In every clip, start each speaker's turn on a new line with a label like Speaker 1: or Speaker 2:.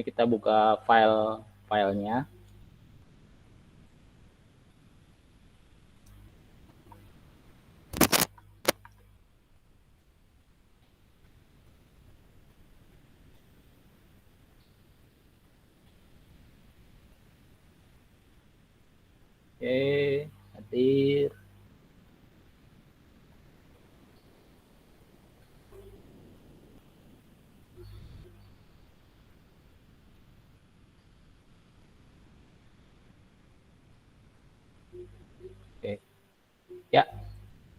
Speaker 1: Ini kita buka filenya. Oke, hadir. Oke. Ya.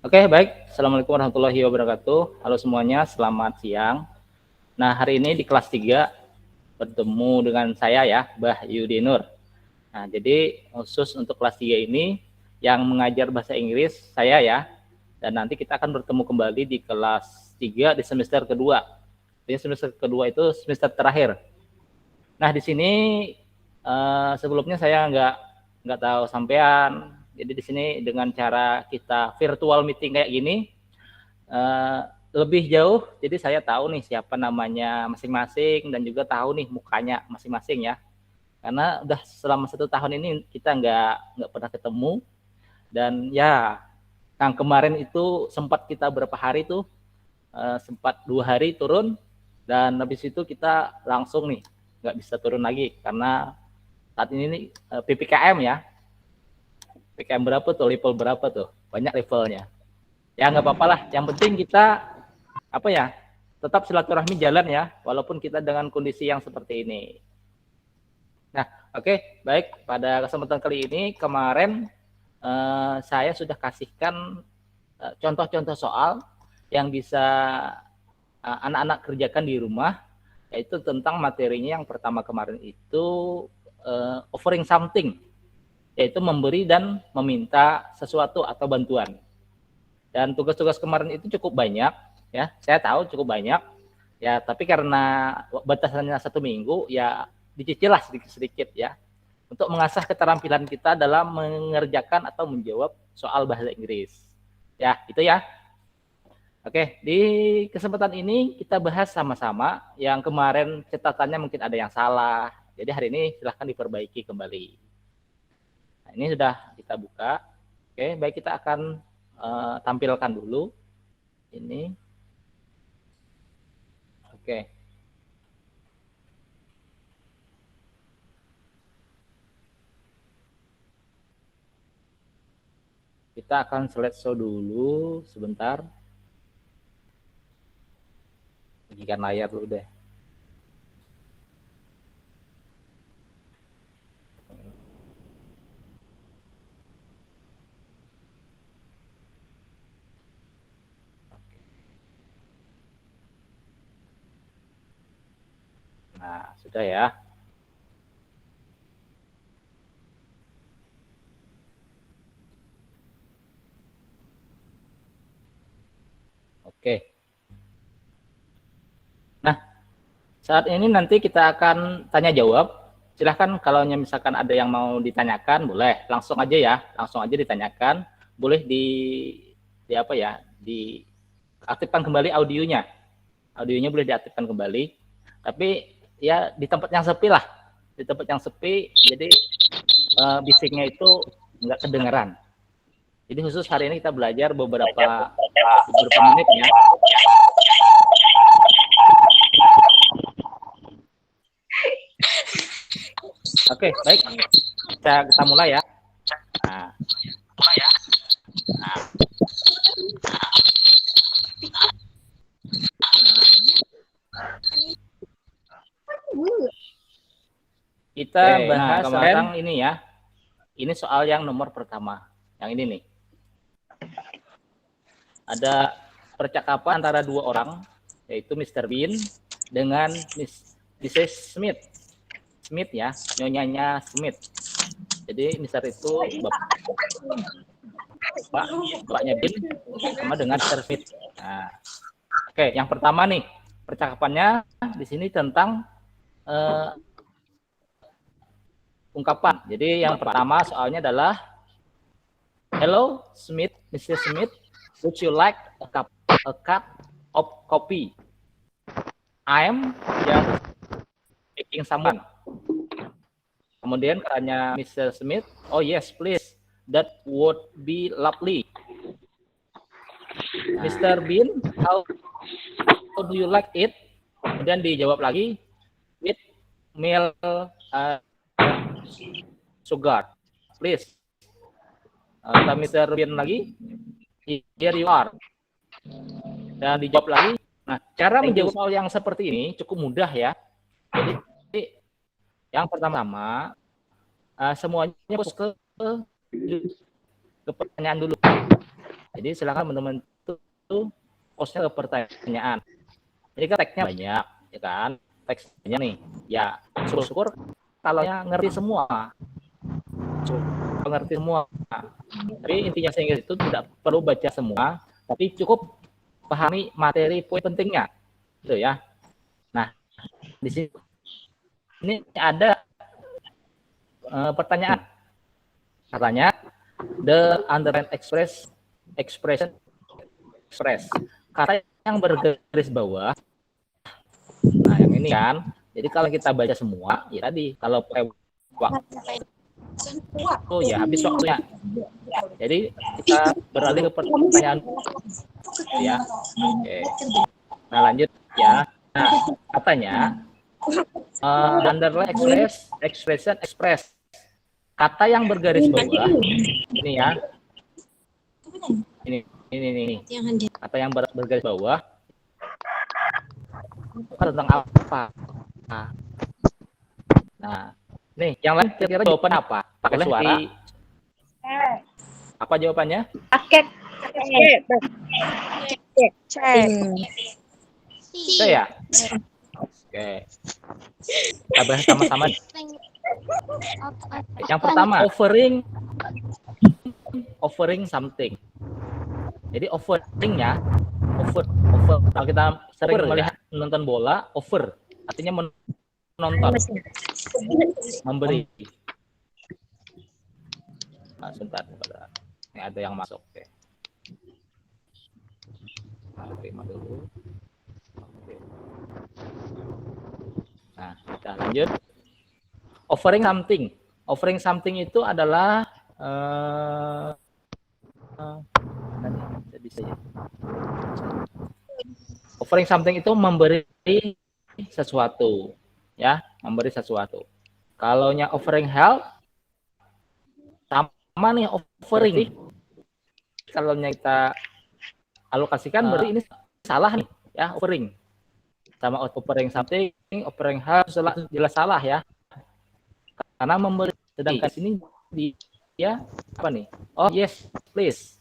Speaker 1: Oke, baik. Assalamualaikum warahmatullahi wabarakatuh. Halo semuanya, selamat siang. Nah, hari ini di kelas 3 bertemu dengan saya ya, Mbah Yudi Nur. Nah, jadi khusus untuk kelas 3 ini yang mengajar bahasa Inggris saya ya. Dan nanti kita akan bertemu kembali di kelas 3 di semester kedua. Jadi semester kedua itu semester terakhir. Nah, di sini sebelumnya saya nggak tahu sampean. Jadi di sini dengan cara kita virtual meeting kayak gini lebih jauh. Jadi saya tahu nih siapa namanya masing-masing dan juga tahu nih mukanya masing-masing ya. Karena udah selama 1 tahun ini kita nggak pernah ketemu. Dan ya, yang kemarin itu sempat kita berapa hari tuh, sempat 2 hari turun, dan habis itu kita langsung nih nggak bisa turun lagi karena saat ini nih PPKM ya. PPKM berapa tuh, level berapa tuh, banyak levelnya. Ya nggak apa-apa lah, yang penting kita apa ya, tetap silaturahmi jalan ya, walaupun kita dengan kondisi yang seperti ini. Nah, oke, baik. Pada kesempatan kali ini, kemarin saya sudah kasihkan contoh-contoh soal yang bisa anak-anak kerjakan di rumah, yaitu tentang materinya yang pertama kemarin itu offering something, yaitu memberi dan meminta sesuatu atau bantuan. Dan tugas-tugas kemarin itu cukup banyak, ya, saya tahu cukup banyak, ya, tapi karena batasannya 1 minggu, ya dicicil lah sedikit-sedikit ya, untuk mengasah keterampilan kita dalam mengerjakan atau menjawab soal bahasa Inggris. Ya, itu ya. Oke, di kesempatan ini kita bahas sama-sama. Yang kemarin catatannya mungkin ada yang salah, jadi hari ini silahkan diperbaiki kembali. Nah, ini sudah kita buka. Oke, baik, kita akan tampilkan dulu ini. Oke. Kita akan slideshow dulu sebentar. Bagikan layar dulu deh. Nah, sudah ya. Oke. Nah, saat ini nanti kita akan tanya jawab. Silahkan kalau misalkan ada yang mau ditanyakan, boleh langsung aja ya, langsung aja ditanyakan. Boleh di apa ya, diaktifkan kembali audionya. Audionya boleh diaktifkan kembali. Tapi ya di tempat yang sepi lah, di tempat yang sepi, jadi bisiknya itu nggak kedengeran. Jadi khusus hari ini kita belajar beberapa menit ya. Oke, baik. Kita mulai ya. Nah. Kita bahas tentang ini ya. Ini soal yang nomor pertama. Yang ini nih. Ada percakapan antara 2 orang, yaitu Mr. Bean dengan Mrs. Smith. Smith ya, nyonyanya Smith. Jadi Mr. itu bapaknya Bean sama dengan Mr. Smith. Nah, oke, yang pertama nih, percakapannya di sini tentang ungkapan. Jadi yang pertama soalnya adalah, hello Smith, Mr. Smith, would you like a cup of coffee? I'm just asking someone. Kemudian katanya Mr. Smith, oh yes please, that would be lovely. Mr. Bean, how do you like it? Kemudian dijawab lagi with milk sugar, please. Kata Mr. Bean lagi, here you are. Dan dijawab lagi. Nah, cara menjawab soal yang seperti ini cukup mudah ya. Jadi yang pertama, semuanya fokus ke pertanyaan dulu. Jadi silakan teman-teman itu fokusnya ke pertanyaan. Jadi kan teksnya banyak, ya kan? Teksnya nih, ya syukur-syukur kalau ngerti semua. Mengerti semua. Tapi intinya bahasa Inggris itu tidak perlu baca semua, tapi cukup pahami materi poin pentingnya, gitu ya. Nah, di sini ini ada pertanyaan. Katanya the underline expression express. Kata yang bergaris bawah. Nah, yang ini kan. Jadi kalau kita baca semua, ya tadi kalau waktu oh ya habis waktunya. Jadi kita beralih ke pertanyaan ya. Oke. Nah, lanjut ya. Nah, katanya underline expression express. Kata yang bergaris bawah ini ya. Ini. Kata yang bergaris bawah tentang apa? Nah, nih yang lain kira-kira jawaban apa? Pakai suara. Apa jawabannya?
Speaker 2: Cek.
Speaker 1: Oke ya. Oke. Kita bahas sama-sama. Yang pertama, offering something. Jadi offeringnya, kalau kita sering melihat menonton bola, offer artinya menonton, memberi. Nah, sebentar. Ini ada yang masuk. Oke. Nah, terima dulu. Oke. Nah, kita lanjut. Offering something itu adalah bisa ya. Offering something itu memberi sesuatu, ya, memberi sesuatu. Kalau nya offering help, sama nih offering. Kalau nya kita alokasikan berarti ini salah nih, ya, offering. Sama offering something, offering help jelas salah ya. Karena memberi, sedangkan sini dia apa nih? Oh yes, please.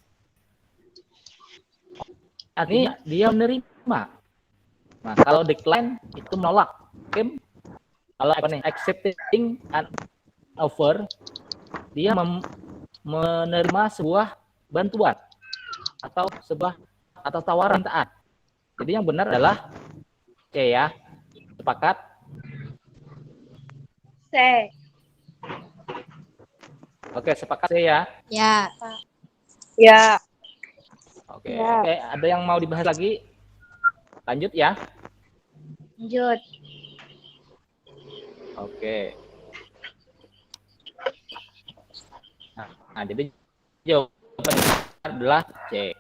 Speaker 1: Artinya dia menerima. Nah, kalau decline itu menolak. Oke? Kalau apa nih? Accepting an offer, dia menerima sebuah bantuan atau tawaran taat. Jadi yang benar adalah C ya. Sepakat?
Speaker 2: C.
Speaker 1: Oke, sepakat ya?
Speaker 2: Ya. Ya.
Speaker 1: Oke, ada yang mau dibahas lagi? Lanjut ya?
Speaker 2: Lanjut.
Speaker 1: Oke. Nah, jadi jawabannya adalah C.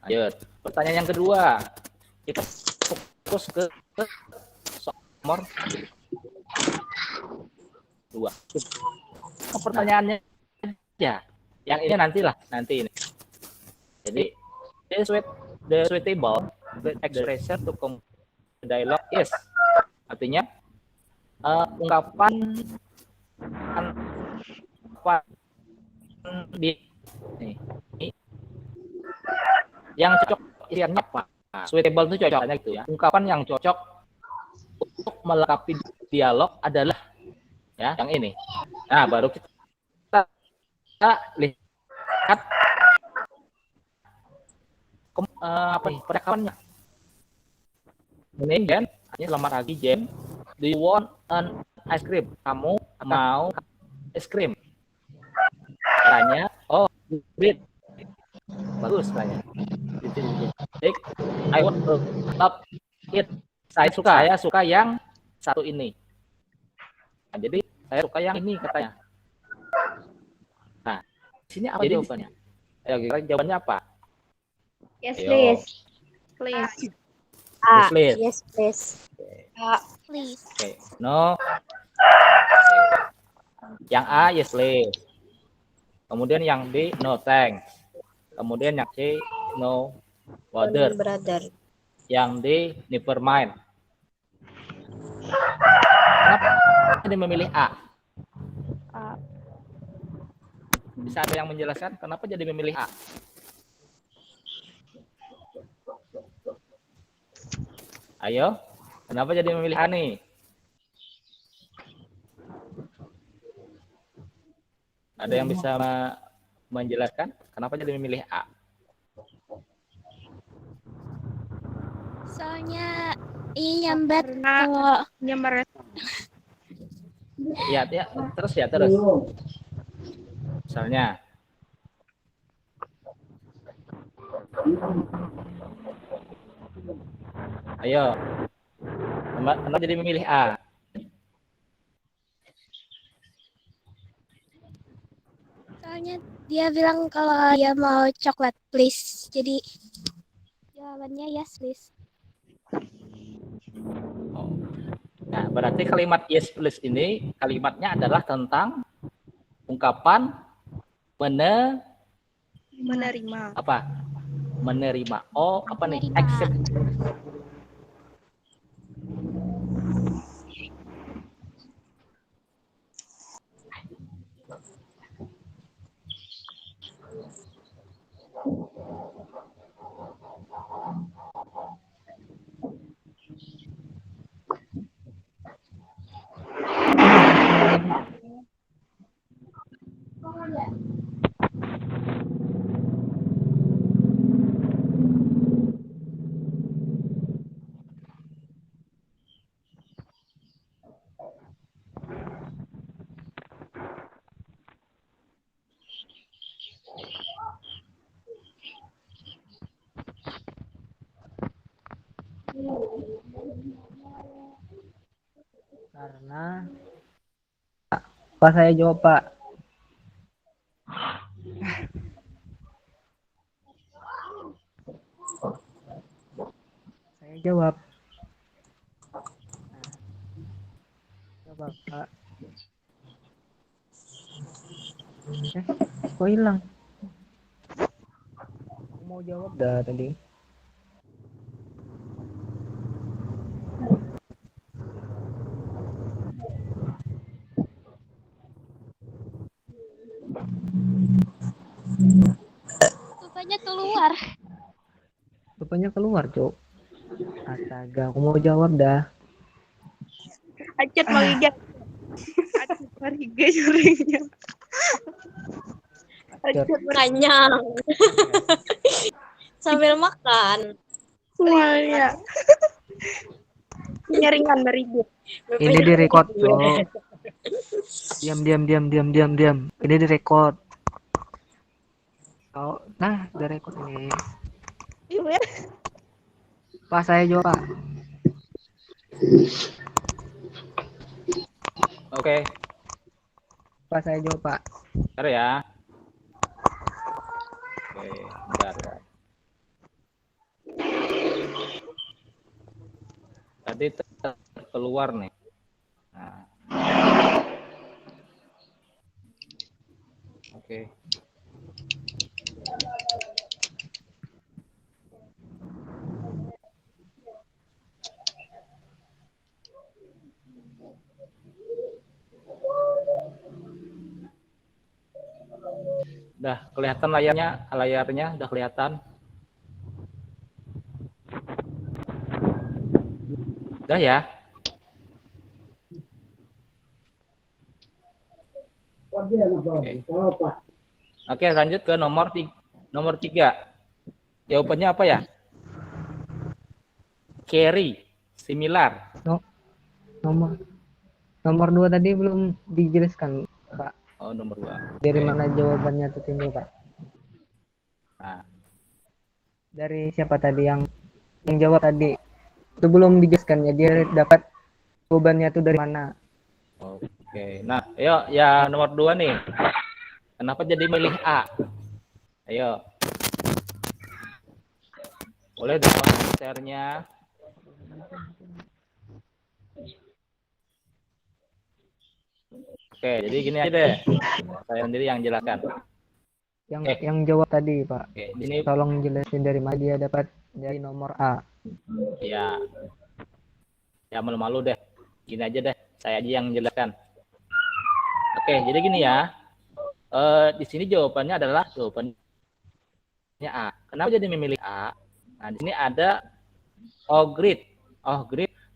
Speaker 1: Lanjut. Pertanyaan yang kedua. Kita fokus ke nomor 2. Pertanyaannya ya, yang ini nanti ini. Jadi the suitable expression to dialogue is, artinya ungkapan di nih, yang cocok isiannya apa? Suitable itu cocoknya gitu ya. Ungkapan yang cocok untuk melengkapi dialog adalah ya yang ini. Nah, baru kita lihat apa nih percakapannya. Ini Jen, selamat pagi Jen. Do you want an ice cream? Kamu mau es krim? Tanya, oh, great. Bagus tanya. I want to stop it. Saya suka yang satu ini. Nah, jadi saya suka yang ini katanya. Nah, sini apa jawabannya? Ayo, kira jawabannya apa?
Speaker 2: Yes,
Speaker 1: Ayo.
Speaker 2: please. Please.
Speaker 1: Yes, please.
Speaker 2: Yes, please.
Speaker 3: Please.
Speaker 1: Oke. No. Yang A, yes, please. Kemudian yang B, no thanks. Kemudian yang C, no bother.
Speaker 2: Brother.
Speaker 1: Yang D, never mind. Kenapa dia memilih A? Bisa ada yang menjelaskan kenapa jadi memilih A? Ayo, kenapa jadi memilih A nih? Ada yang bisa menjelaskan kenapa jadi memilih A?
Speaker 3: Soalnya ini nyambat kalau
Speaker 2: Nyamber.
Speaker 1: Ya, terus. Misalnya, ayo, kenapa jadi memilih A?
Speaker 3: soalnya dia bilang kalau dia mau coklat please. Jadi jawabannya yes please.
Speaker 1: Oh. Nah, berarti kalimat yes please ini kalimatnya adalah tentang ungkapan
Speaker 2: Menerima.
Speaker 1: apa? Menerima. Oh, apa nih?
Speaker 3: Menerima.
Speaker 1: Accept.
Speaker 4: Karena Pak saya jawab Pak. Saya jawab. Coba Pak. Kok hilang? Aku mau jawab dah tadi.
Speaker 3: Rupanya keluar.
Speaker 4: Rupanya keluar, Cok. Astaga, aku mau jawab dah.
Speaker 2: Acet mau gigit. Acet mariga seringnya.
Speaker 4: Acet.
Speaker 2: Kenyang. Sambil makan. Semuanya. Nyaringan mariga.
Speaker 4: Ini direkod, Cok. Diam. Ini direkod. Oh, nah, direkod ini.
Speaker 2: Iya.
Speaker 4: Pak, saya jawab, Pak.
Speaker 1: Oke.
Speaker 4: Pak, saya jawab, Pak.
Speaker 1: Bentar ya. Oke, bentar. Tadi keluar nih. Nah. Oke. Udah kelihatan layarnya udah kelihatan. Udah ya. Oke, lanjut ke nomor 3. Jawabannya apa ya? Carry, similar.
Speaker 4: Nomor 2 tadi belum dijelaskan, Pak.
Speaker 1: Oh, nomor 2.
Speaker 4: Dari mana jawabannya itu timbul, Pak?
Speaker 1: Nah,
Speaker 4: Dari siapa tadi yang jawab tadi? Itu belum dijelaskan ya, dia dapat jawabannya itu dari mana?
Speaker 1: oh, Oke. Nah, ayo yang nomor 2 nih. Kenapa jadi milih A? Ayo. Boleh dong share-nya. Oke, jadi gini aja deh. Saya sendiri yang jelaskan.
Speaker 4: Yang jawab tadi, Pak.
Speaker 1: Oke, di sini
Speaker 4: Tolong jelasin dari mana dia dapat dari nomor A.
Speaker 1: ya, ya malu-malu deh. Gini aja deh, saya aja yang jelaskan. Oke, jadi gini ya. Di sini jawabannya adalah jawabannya A. Kenapa jadi memilih A? Nah, di sini ada great,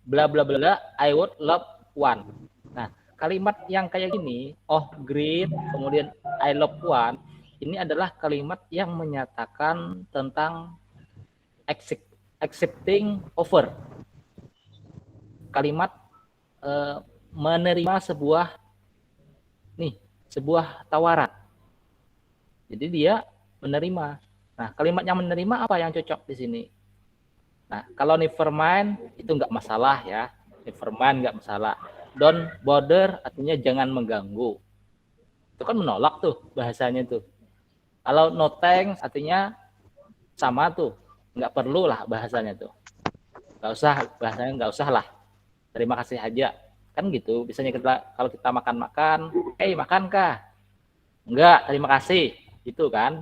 Speaker 1: bla bla bla, I would love one. Nah, kalimat yang kayak gini, great, kemudian I love one, ini adalah kalimat yang menyatakan tentang accepting offer. Kalimat menerima sebuah tawaran. Jadi dia menerima. Nah, kalimat yang menerima apa yang cocok di sini? Nah, kalau never mind itu nggak masalah ya. Never mind nggak masalah. Don't bother artinya jangan mengganggu. Itu kan menolak tuh bahasanya tuh. Kalau no thanks artinya sama tuh. Nggak perlu lah bahasanya tuh. Nggak usah, bahasanya nggak usah lah. Terima kasih aja. Kan gitu. Biasanya kalau kita makan-makan, makan kah? Enggak, terima kasih. Gitu kan.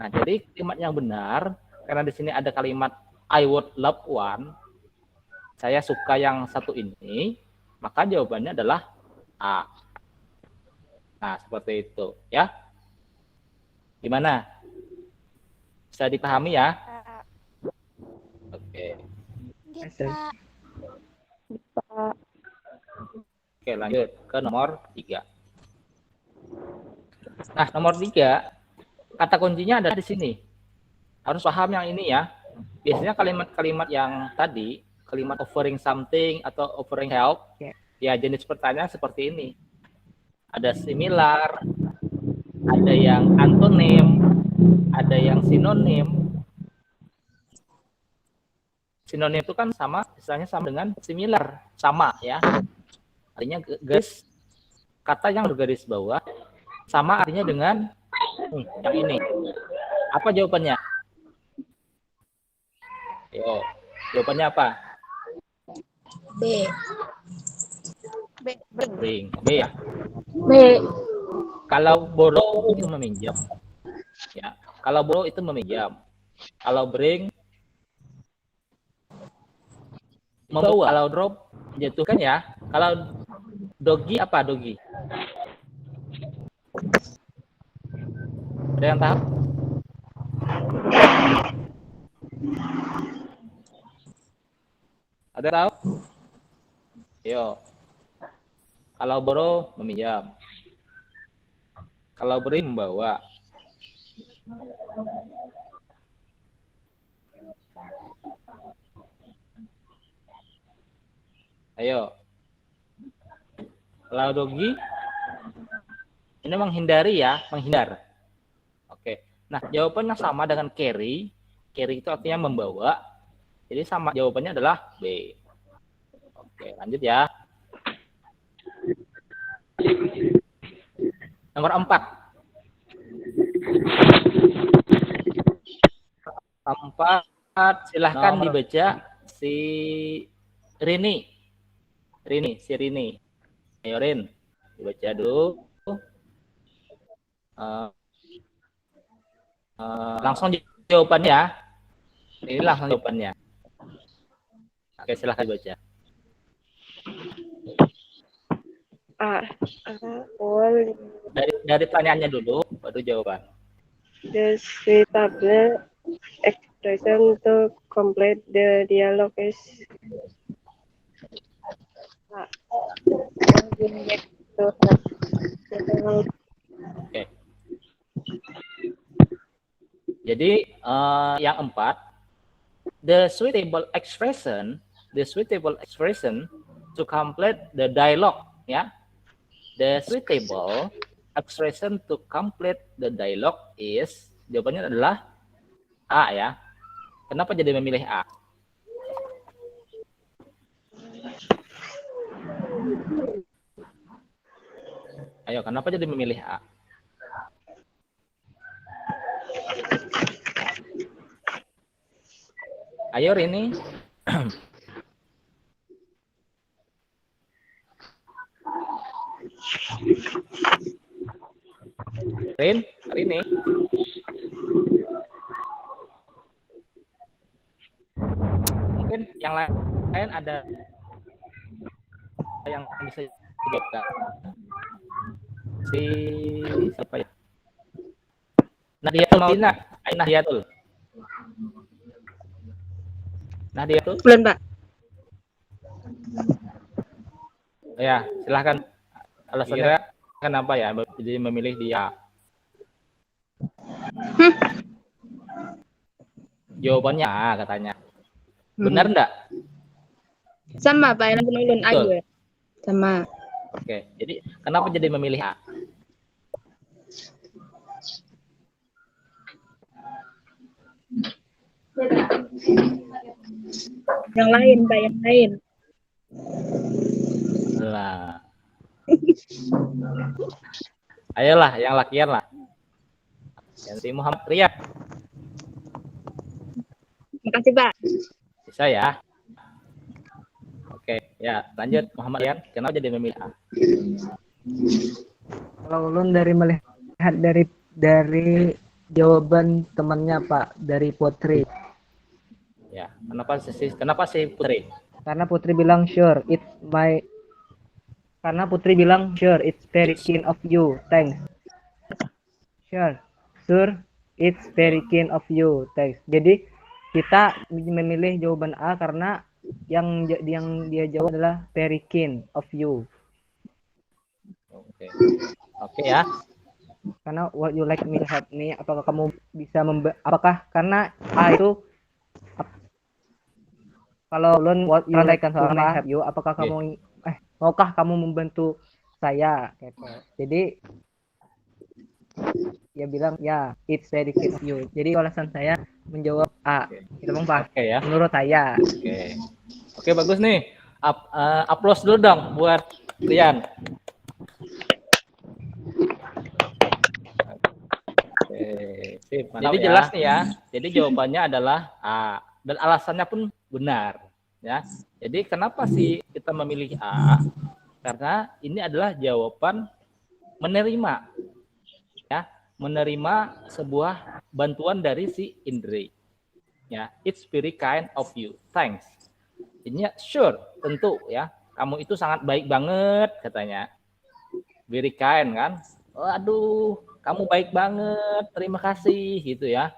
Speaker 1: Nah, jadi kalimat yang benar, karena di sini ada kalimat I would love one, saya suka yang satu ini, maka jawabannya adalah A. Nah, seperti itu ya. Gimana? Bisa dipahami ya? Oke.
Speaker 3: Bisa.
Speaker 1: Oke, lanjut ke nomor 3. Nah, nomor 3, kata kuncinya ada di sini. Harus paham yang ini ya. Biasanya kalimat-kalimat yang tadi, kalimat offering something atau offering help, ya jenis pertanyaan seperti ini. Ada similar, ada yang antonim, ada yang sinonim. Sinonim itu kan sama, misalnya sama dengan similar, sama ya. Artinya garis, kata yang bergaris bawah, sama artinya dengan yang ini. Apa jawabannya? Yo, jawabannya apa?
Speaker 2: B.
Speaker 1: Bring. B ya.
Speaker 2: B.
Speaker 1: Kalau borrow itu meminjam. Ya. Kalau borrow itu meminjam. Kalau bring membawa. Kalau drop menjatuhkan ya. Kalau doggy apa doggy? Ada yang tahu? Ada yang tahu? Yo. Kalau borrow meminjam. Kalau beri membawa. Ayo. Kalau doggy ini menghindari ya, menghindar. Oke. Nah, jawabannya sama dengan carry. Carry itu artinya membawa. Jadi sama, jawabannya adalah B. Oke, lanjut ya. Nomor 4. Silahkan dibaca si Rini. Si Rini. Ayo Rin, dibaca dulu. Langsung jawabannya ya. Ini langsung jawabannya. Oke, silahkan dibaca. Dari pertanyaannya dulu, baru jawaban.
Speaker 5: The suitable expression to complete the dialogue is
Speaker 1: Oke. Jadi yang 4, the suitable expression to complete the dialogue ya. The suitable expression to complete the dialogue is, jawabannya adalah A ya. Kenapa jadi memilih A? Ayo, kenapa jadi memilih A? Ayo Rini. Rini. Mungkin yang lain ada yang bisa jawab Kak? Si siapa ya? Nadiatul Tina. Nadiatul. Nadiatul.
Speaker 2: Bulan, Pak.
Speaker 1: Ya, silahkan. Alasannya kenapa ya jadi memilih dia? Jawabannya A katanya. Benar enggak?
Speaker 2: Sama, Pak. Yang ulun A
Speaker 1: Betul.
Speaker 2: juga. Sama.
Speaker 1: Oke, jadi kenapa jadi memilih A?
Speaker 2: Yang lain, Pak. Yang lain.
Speaker 1: Lah. Ayolah, yang lakian lah. Yang si Muhammad Riyad.
Speaker 2: Makasih, Pak.
Speaker 1: Bisa ya? Oke, ya lanjut Muhammad Riyad. Kenapa jadi memilih A?
Speaker 4: Kalau ulun dari melihat dari jawaban temannya Pak, dari Putri.
Speaker 1: Ya, kenapa sih Putri?
Speaker 4: Karena Putri bilang sure, it's very keen of you. Thanks. Sure, it's very keen of you. Thanks. Jadi kita memilih jawaban A karena yang dia jawab adalah very keen of you.
Speaker 1: Oke ya.
Speaker 4: Karena what you like me to help me, apakah kamu bisa apakah karena A itu kalau ulun what you like to help you, apakah kamu maukah kamu membantu saya gitu. Jadi dia bilang ya it's very keen of you. Jadi alasan saya menjawab A. Itu Bang Pak.
Speaker 1: Oke ya.
Speaker 4: Menurut saya.
Speaker 1: Oke, bagus nih. Aplaus dulu dong buat Rian. Sip, jadi ya. Jelas nih ya. Jadi jawabannya adalah A dan alasannya pun benar ya. Jadi kenapa sih kita memilih A? Karena ini adalah jawaban menerima ya, menerima sebuah bantuan dari si Indri. Ya, it's very kind of you. Thanks. Ini sure, tentu ya. Kamu itu sangat baik banget katanya. Very kind kan? Waduh, kamu baik banget, terima kasih gitu ya.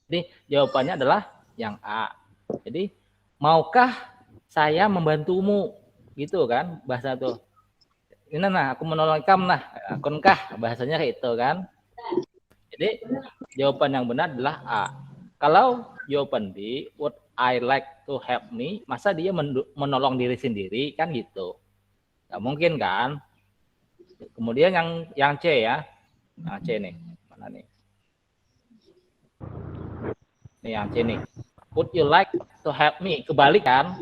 Speaker 1: Jadi jawabannya adalah yang A. Jadi maukah saya membantumu gitu kan bahasa tuh. Ini nah aku menolong kamu nah, akonkah bahasanya kayak itu kan. Jadi jawaban yang benar adalah A. Kalau jawaban B, would I like to help me, masa dia menolong diri sendiri kan gitu. Nggak mungkin kan. Kemudian yang C ya. Nah, C nih. Mana nih? Nih yang C nih. Would you like to help me? Kebalik kan?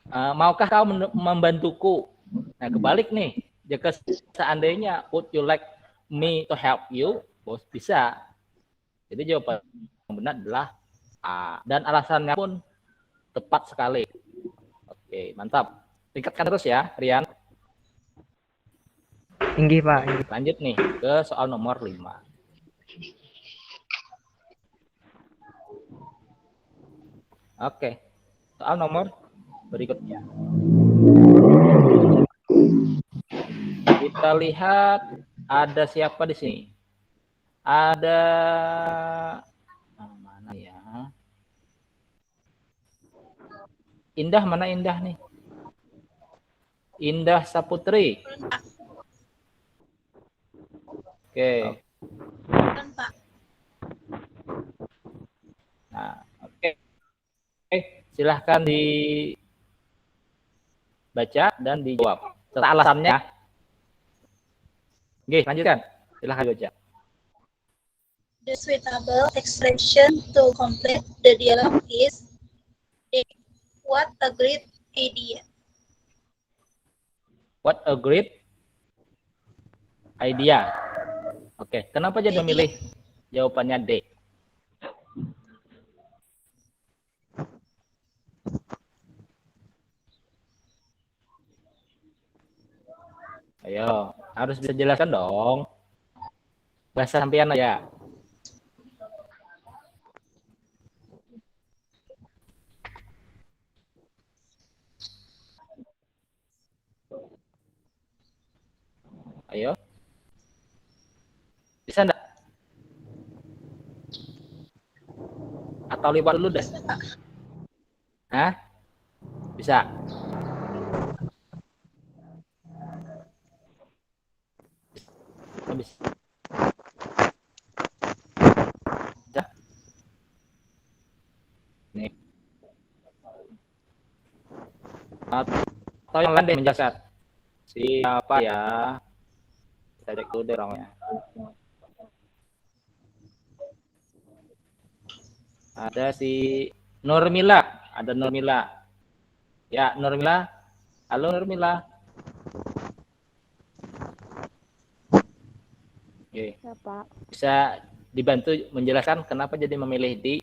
Speaker 1: Maukah kau membantuku? Nah, kebalik nih. Jika seandainya would you like me to help you? Bos bisa. Jadi jawaban yang benar adalah A. Dan alasannya pun tepat sekali. Oke, mantap. Tingkatkan terus ya, Rian.
Speaker 4: Tinggi Pak.
Speaker 1: Lanjut nih ke soal nomor 5. Oke, soal nomor berikutnya. Kita lihat ada siapa di sini. Ada mana ya? Indah, mana Indah nih? Indah Saputri. Oke. Nah, oke. Silahkan dibaca dan dijawab. Serta alasannya. Oke, lanjutkan. Silahkan baca.
Speaker 6: The suitable expression to complete the dialogue is what a great idea.
Speaker 1: What a great idea. Oke, kenapa jadi memilih jawabannya D? Ayo, harus bisa jelaskan dong. Bahasa sampean aja. Ayo. Bisa enggak? Atau lipat dulu deh. Hah? Bisa. Bisa. Nih. Atau yang lain deh menjelaskan. Siapa ya? Kita cek dulu deh orangnya. Ada si Nurmila. Ada Nurmila. Ya, Nurmila. Halo Nurmila. Oke.
Speaker 7: Ya, Pak.
Speaker 1: Bisa dibantu menjelaskan kenapa jadi memilih di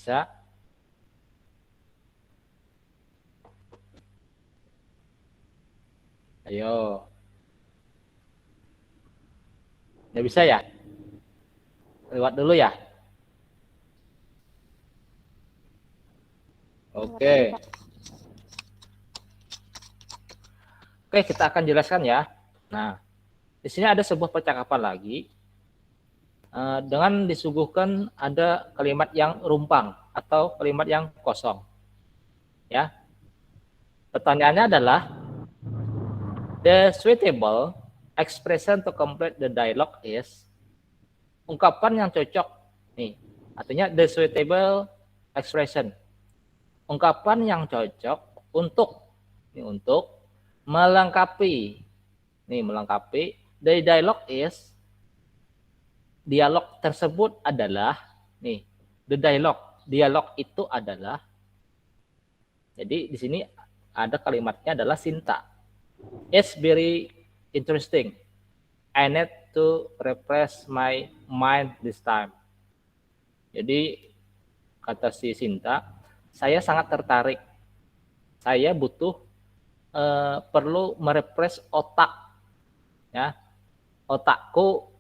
Speaker 1: bisa? Ayo. Nggak bisa ya? Lewat dulu ya? Oke. Oke, kita akan jelaskan ya. Nah, di sini ada sebuah percakapan lagi. Dengan disuguhkan ada kalimat yang rumpang atau kalimat yang kosong. Ya. Pertanyaannya adalah the suitable expression to complete the dialogue is, ungkapan yang cocok nih. Artinya the suitable expression. Ungkapan yang cocok untuk melengkapi the dialogue is, dialog tersebut adalah nih, the dialog itu adalah, jadi di sini ada kalimatnya adalah Sinta. It's very interesting. I need to refresh my mind this time. Jadi kata si Sinta, saya sangat tertarik. Saya butuh perlu merefresh otak, ya, otakku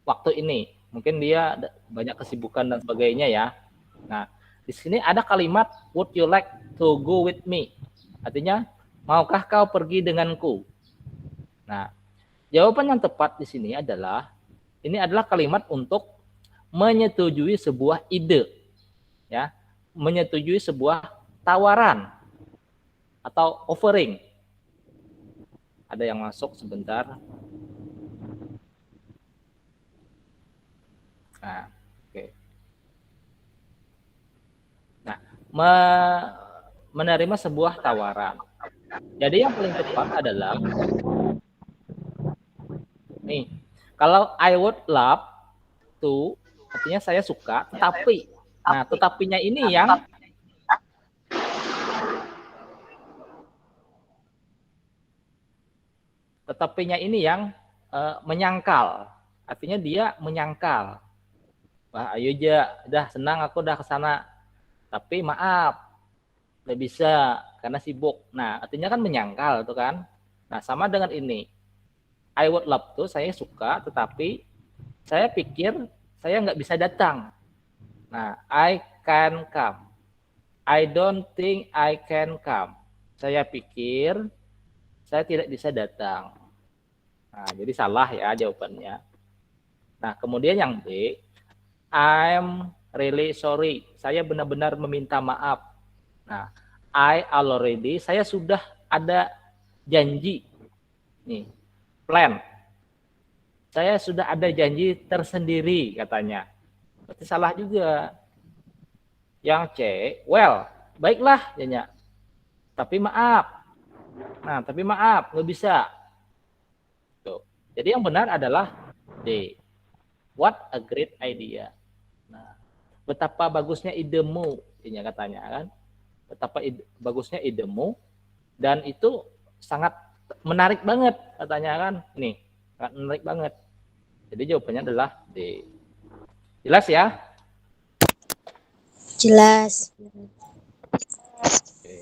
Speaker 1: waktu ini. Mungkin dia banyak kesibukan dan sebagainya ya. Nah, di sini ada kalimat would you like to go with me? Artinya, maukah kau pergi denganku? Nah, jawaban yang tepat di sini adalah ini adalah kalimat untuk menyetujui sebuah ide, ya, menyetujui sebuah tawaran atau offering. Ada yang masuk sebentar. Nah, oke. Nah, menerima sebuah tawaran. Jadi yang paling tepat adalah nih, kalau I would love to, artinya saya suka, tetapi, nah tetapinya ini yang menyangkal. Artinya dia menyangkal. Wah, ayo aja, udah senang aku udah ke sana. Tapi maaf, nggak bisa karena sibuk. Nah, artinya kan menyangkal tuh kan. Nah, sama dengan ini. I would love to, saya suka, tetapi saya pikir saya nggak bisa datang. Nah, I can come. I don't think I can come. Saya pikir saya tidak bisa datang. Nah, jadi salah ya jawabannya. Nah, kemudian yang B, I'm really sorry. Saya benar-benar meminta maaf. Nah, I already, saya sudah ada janji. Nih, plan. Saya sudah ada janji tersendiri katanya. Berarti salah juga. Yang C, well, baiklah jadinya. Tapi maaf. Nah, tapi maaf, nggak bisa. Tuh. Jadi yang benar adalah D. What a great idea. Nah, betapa bagusnya idemu, ini katanya kan. Betapa bagusnya idemu, dan itu sangat menarik banget katanya kan. Nih, sangat menarik banget. Jadi jawabannya adalah D. Jelas ya?
Speaker 3: Jelas.
Speaker 1: Oke.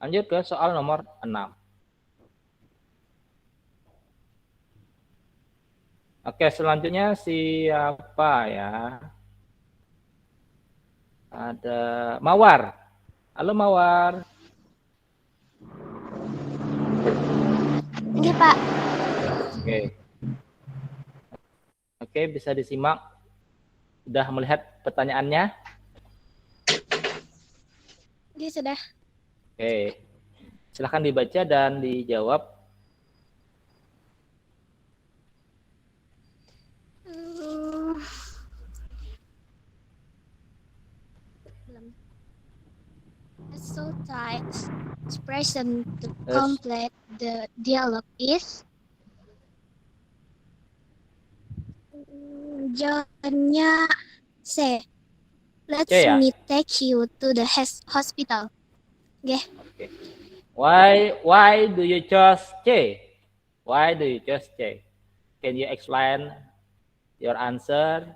Speaker 1: Lanjut ke soal nomor 6. Oke, selanjutnya siapa ya? Ada Mawar. Halo Mawar.
Speaker 3: Oke, Pak.
Speaker 1: Oke. Oke, bisa disimak. Udah melihat pertanyaannya?
Speaker 3: Oke, sudah.
Speaker 1: Oke. Silahkan dibaca dan dijawab.
Speaker 3: So type expression to complete the dialogue is jawabannya C. Let
Speaker 1: C ya?
Speaker 3: me take you to the hospital. Oke.
Speaker 1: Okay. Why do you choose C? Why do you choose C? Can you explain your answer?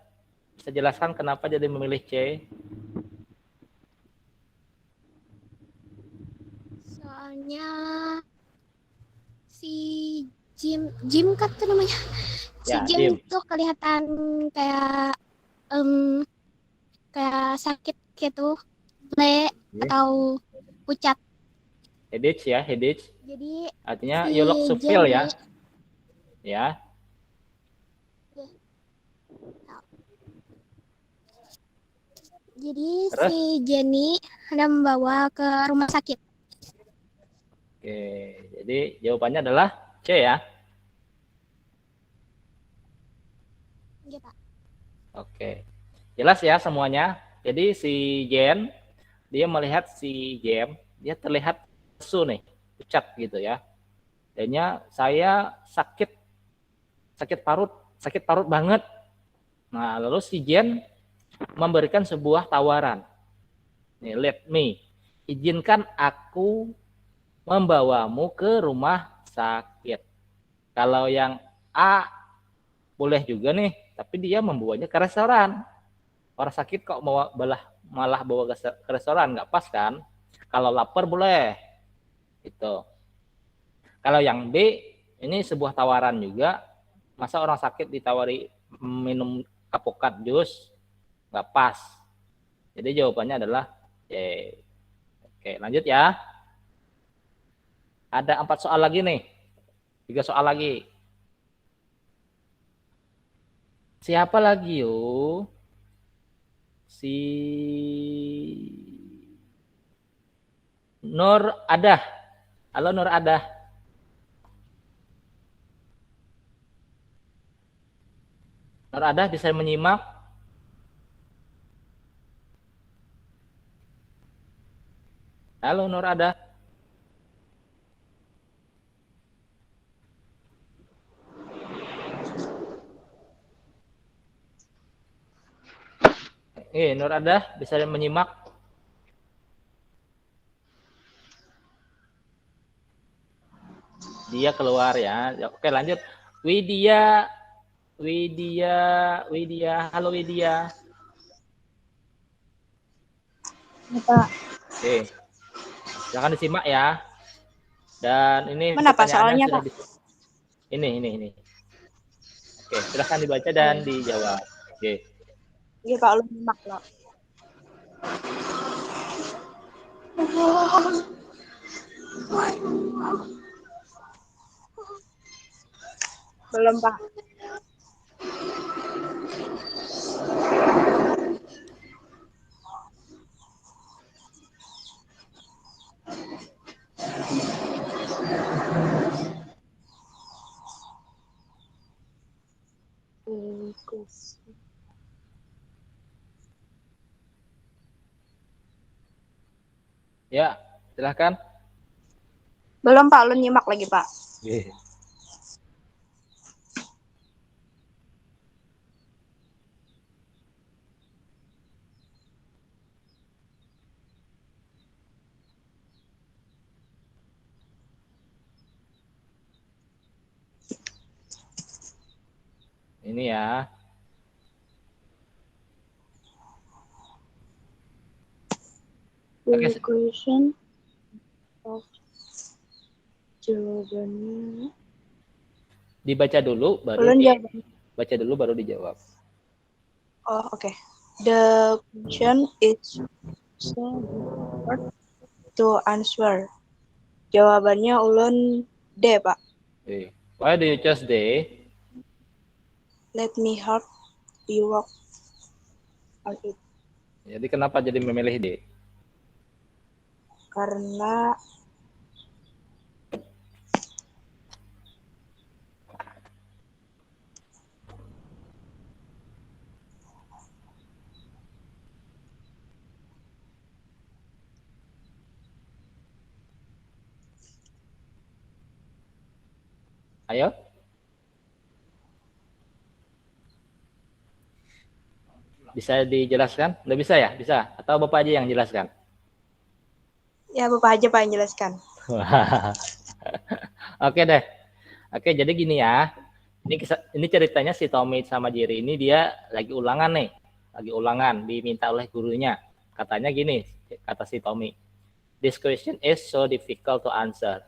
Speaker 1: Bisa jelaskan kenapa jadi memilih C?
Speaker 3: Soalnya si Jim kan tuh namanya. Si
Speaker 1: Ya,
Speaker 3: Jim tuh kelihatan kayak kayak sakit gitu, atau pucat.
Speaker 1: Headache ya, headache.
Speaker 3: Jadi
Speaker 1: artinya
Speaker 3: si
Speaker 1: you look so pale ya. Ya.
Speaker 3: Jadi si Jenny hendak membawa ke rumah sakit.
Speaker 1: Oke, jadi jawabannya adalah C ya.
Speaker 3: Iya, Pak.
Speaker 1: Oke. Jelas ya semuanya. Jadi si Jen, dia melihat si Jem, dia terlihat lesu nih, pucat gitu ya. Dannya saya sakit parut banget. Nah, lalu si Jen memberikan sebuah tawaran. Nih, let me, izinkan aku membawamu ke rumah sakit. Kalau yang A boleh juga nih, tapi dia membawanya ke restoran. Orang sakit kok malah bawa ke restoran, nggak pas kan? Kalau lapar boleh, gitu. Kalau yang B, ini sebuah tawaran juga. Masa orang sakit ditawari minum apokat jus, nggak pas. Jadi jawabannya adalah C. Oke, lanjut ya. Ada 4 soal lagi nih. 3 soal lagi. Siapa lagi yuk? Si Nur Adah. Halo Nur Adah. Nur Adah bisa menyimak? Halo Nur Adah. Nur Adah bisa menyimak? Dia keluar ya. Oke, lanjut. Widya. Halo Widya.
Speaker 2: Pak.
Speaker 1: Oke. Silakan disimak ya. Dan ini
Speaker 2: Mana Pak soalnya, Pak?
Speaker 1: Ini. Oke, silakan dibaca dan dijawab. Oke.
Speaker 2: Iya, Pak, lu nyimak loh. Belum, Pak.
Speaker 1: Ya, silahkan.
Speaker 2: Belum, Pak, lu nyimak lagi, Pak.
Speaker 1: Ini ya.
Speaker 2: The question of jawabannya.
Speaker 1: Dibaca dulu baru
Speaker 2: Ulun jawaban.
Speaker 1: baca dulu baru dijawab.
Speaker 2: Oh, oke. The question is so hard to answer. Jawabannya ulun D, Pak.
Speaker 1: Okay. Why do you choose D?
Speaker 2: Let me help you work on it.
Speaker 1: Jadi kenapa jadi memilih D?
Speaker 2: Karena
Speaker 1: Ayo. Bisa dijelaskan? Nggak bisa ya? Bisa. Atau Bapak aja yang jelaskan?
Speaker 2: ya Bapak aja Pak yang jelaskan.
Speaker 1: Oke deh. Oke, jadi gini ya. Ini ceritanya si Tommy sama Jerry ini dia lagi ulangan nih. Lagi ulangan, diminta oleh gurunya. Katanya gini, kata si Tommy. This question is so difficult to answer.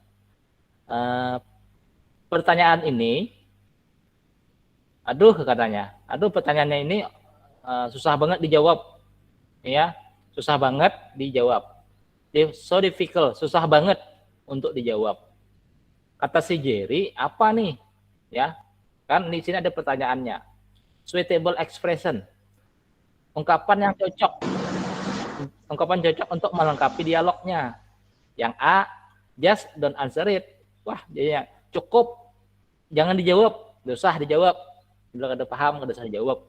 Speaker 1: Pertanyaan ini, katanya. Pertanyaannya ini susah banget dijawab. Ya, susah banget dijawab. So difficult, susah banget untuk dijawab. Kata si Jerry, apa nih? Ya, kan di sini ada pertanyaannya. Suitable expression, ungkapan yang cocok untuk melengkapi dialognya. Yang A, just don't answer it. Wah, jadinya cukup, jangan dijawab, nggak usah dijawab. Bila ada paham, nggak usah dijawab.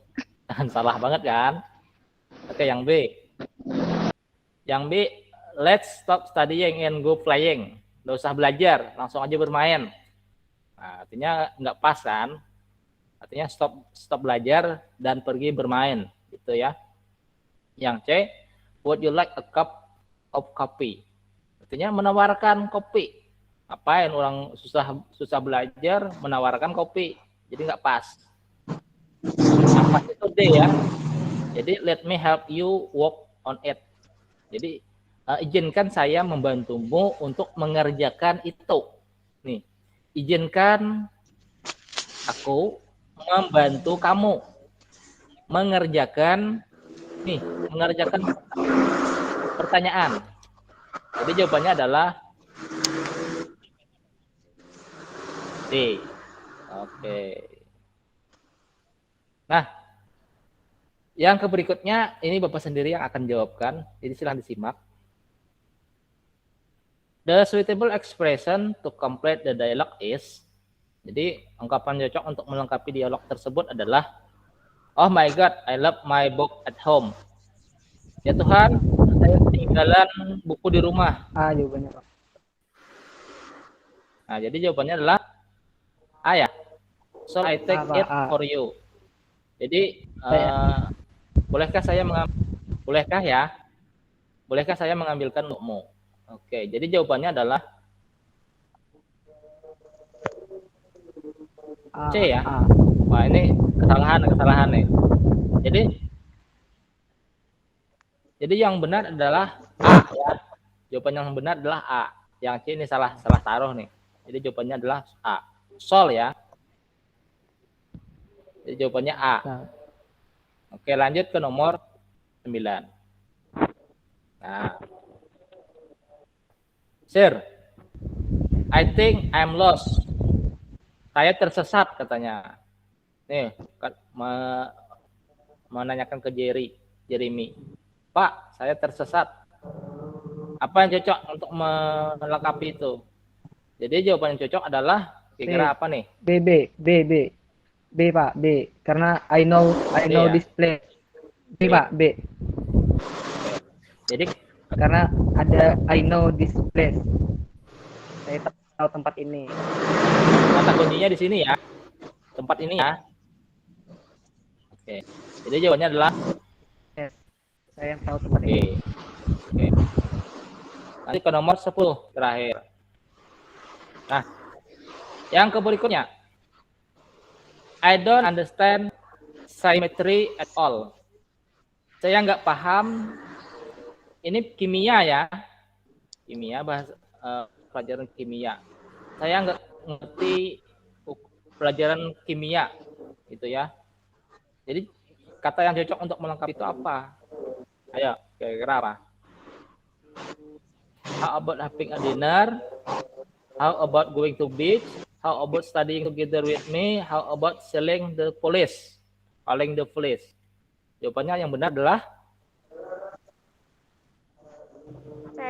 Speaker 1: Salah banget kan? Oke, yang B. Yang B, let's stop studying and go playing. Nggak usah belajar, langsung aja bermain. Nah, artinya nggak pas kan? Artinya stop belajar dan pergi bermain, gitu ya. Yang C, would you like a cup of coffee? Artinya menawarkan kopi. Apain orang susah belajar menawarkan kopi, jadi nggak pas. Yang pas itu D ya. Jadi let me help you work on it. Jadi izinkan saya membantumu untuk mengerjakan itu. Nih, izinkan aku membantu kamu mengerjakan pertanyaan. Jadi jawabannya adalah D. Oke. Nah, yang berikutnya ini Bapak sendiri yang akan jawabkan. Jadi silahkan disimak. The suitable expression to complete the dialogue is. Jadi ungkapan cocok untuk melengkapi dialog tersebut adalah, oh my God, I love my book at home. Ya Tuhan, saya ketinggalan buku di rumah.
Speaker 4: Jawabannya Pak.
Speaker 1: Nah, jadi jawabannya adalah A ya. So I take it for you. Jadi bolehkah saya mengambilkan untukmu? Oke, jadi jawabannya adalah C ya. Wah, ini kesalahan nih. Jadi yang benar adalah A ya. Jawaban yang benar adalah A. Yang C ini salah taruh nih. Jadi jawabannya adalah A. Sol ya. Jadi jawabannya A. Oke, lanjut ke nomor 9. Nah. Sir, I think I'm lost. Saya tersesat katanya. Nih, menanyakan ke Jeremy. Pak, saya tersesat. Apa yang cocok untuk melengkapi itu? Jadi jawaban yang cocok adalah kira-kira apa nih?
Speaker 4: B Pak, B. Karena I know
Speaker 1: ya?
Speaker 4: this place. B Pak, B.
Speaker 1: Jadi
Speaker 4: karena ada I know this place. Saya tahu tempat ini.
Speaker 1: kata kuncinya di sini ya. Tempat ini ya. Oke. Jadi jawabannya adalah
Speaker 4: Yes. Saya tahu tempat ini.
Speaker 1: Oke. Nanti ke nomor 10 terakhir. Nah, yang berikutnya. I don't understand symmetry at all. Saya nggak paham. Ini kimia ya, kimia bahasa pelajaran kimia. Saya nggak ngerti pelajaran kimia, gitu ya. Jadi kata yang cocok untuk melengkapi itu apa? Ayo, kira-kira apa? How about having a dinner? How about going to beach? How about studying together with me? How about selling the police? Calling the police. Jawabannya yang benar adalah
Speaker 2: C.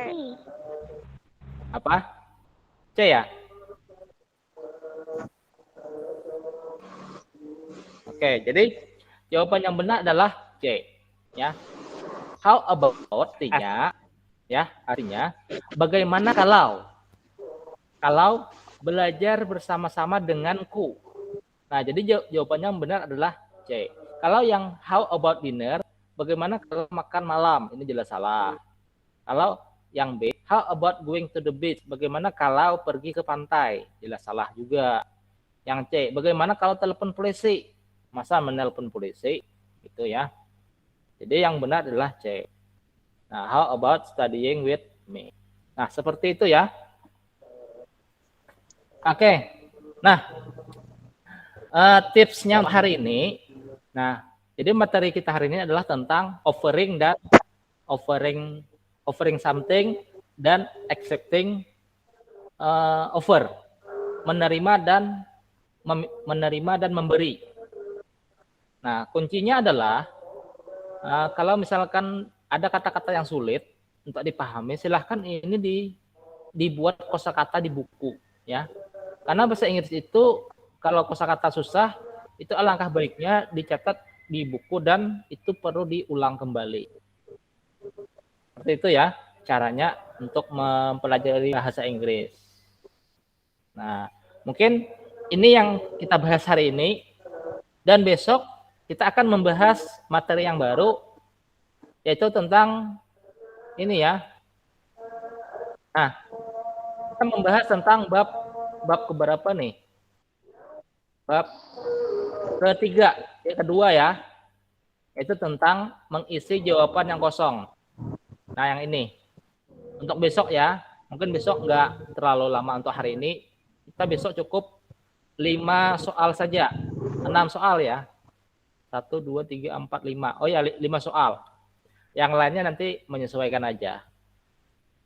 Speaker 1: apa? C ya? Oke, jadi jawaban yang benar adalah C. Ya. How about artinya bagaimana kalau belajar bersama-sama denganku. Nah, jadi jawabannya yang benar adalah C. Kalau yang how about dinner, bagaimana kalau makan malam? Ini jelas salah. Kalau yang B, how about going to the beach? Bagaimana kalau pergi ke pantai? Jelas salah juga. Yang C, bagaimana kalau telepon polisi? Masa menelpon polisi? Gitu ya. Jadi yang benar adalah C. Nah, how about studying with me? Nah, seperti itu ya. Oke. Nah, tipsnya hari ini. Nah, jadi materi kita hari ini adalah tentang offering something dan accepting offer, menerima dan memberi. Nah, kuncinya adalah kalau misalkan ada kata-kata yang sulit untuk dipahami, silahkan ini dibuat kosakata di buku, ya. Karena bahasa Inggris itu kalau kosakata susah, itu alangkah baiknya dicatat di buku dan itu perlu diulang kembali. Seperti itu ya caranya untuk mempelajari bahasa Inggris. Nah, mungkin ini yang kita bahas hari ini, dan besok kita akan membahas materi yang baru, yaitu tentang ini ya. Nah, kita membahas tentang bab keberapa nih? Bab ketiga, kedua ya, yaitu tentang mengisi jawaban yang kosong. Nah, yang ini untuk besok ya, mungkin besok nggak terlalu lama untuk hari ini. Kita besok cukup 5 soal saja, 6 soal ya. 1, 2, 3, 4, 5. Oh ya, 5 soal. Yang lainnya nanti menyesuaikan aja.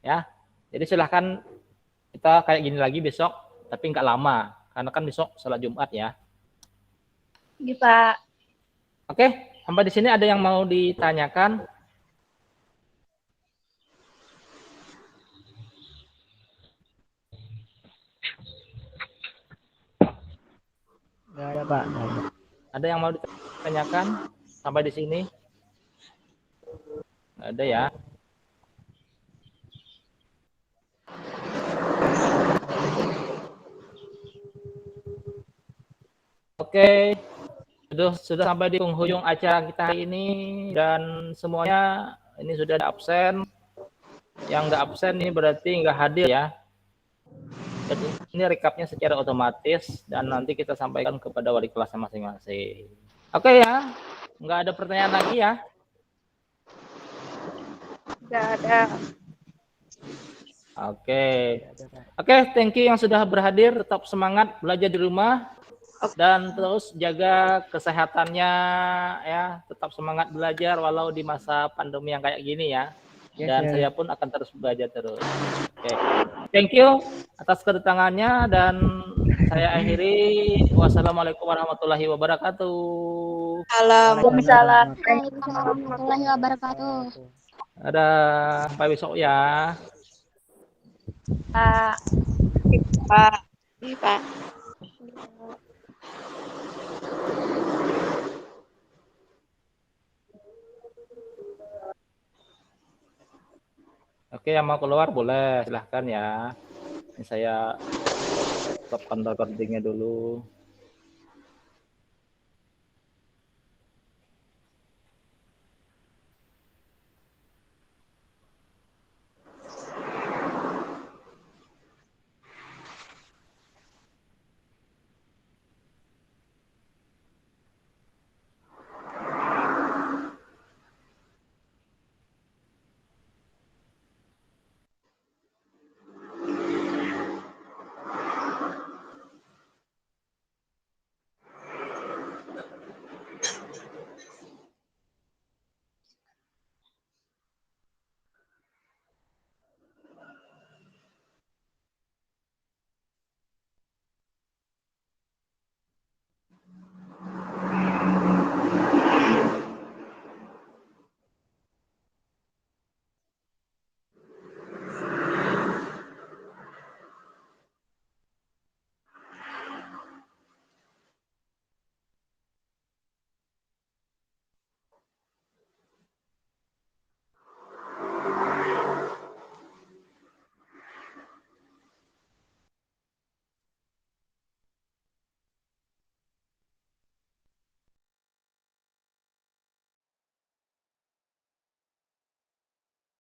Speaker 1: Ya, jadi silahkan kita kayak gini lagi besok, tapi nggak lama, karena kan besok sholat Jumat ya.
Speaker 2: Iya, Pak.
Speaker 1: Oke, sampai di sini ada yang mau ditanyakan?
Speaker 4: Nggak ada, Pak.
Speaker 1: Ada yang mau ditanyakan sampai di sini? Nggak ada ya. Oke, sudah sampai di penghujung acara kita hari ini, dan semuanya ini sudah ada absen. Yang nggak absen ini berarti nggak hadir ya. Jadi ini recapnya secara otomatis dan nanti kita sampaikan kepada wali kelasnya masing-masing. Oke ya, nggak ada pertanyaan lagi ya?
Speaker 2: Nggak ada.
Speaker 1: Oke, thank you yang sudah berhadir. Tetap semangat belajar di rumah dan terus jaga kesehatannya ya. Tetap semangat belajar walau di masa pandemi yang kayak gini ya. Dan saya pun akan terus belajar terus. Oke. Thank you atas kedatangannya dan saya akhiri. Wassalamualaikum warahmatullahi wabarakatuh.
Speaker 2: Waalaikumsalam.
Speaker 3: Warahmatullahi wabarakatuh.
Speaker 1: Ada sampai besok ya.
Speaker 2: Pak. Pak. Iya, Pak.
Speaker 1: Oke, yang mau keluar boleh, silahkan ya. Ini saya stopkan recordingnya dulu.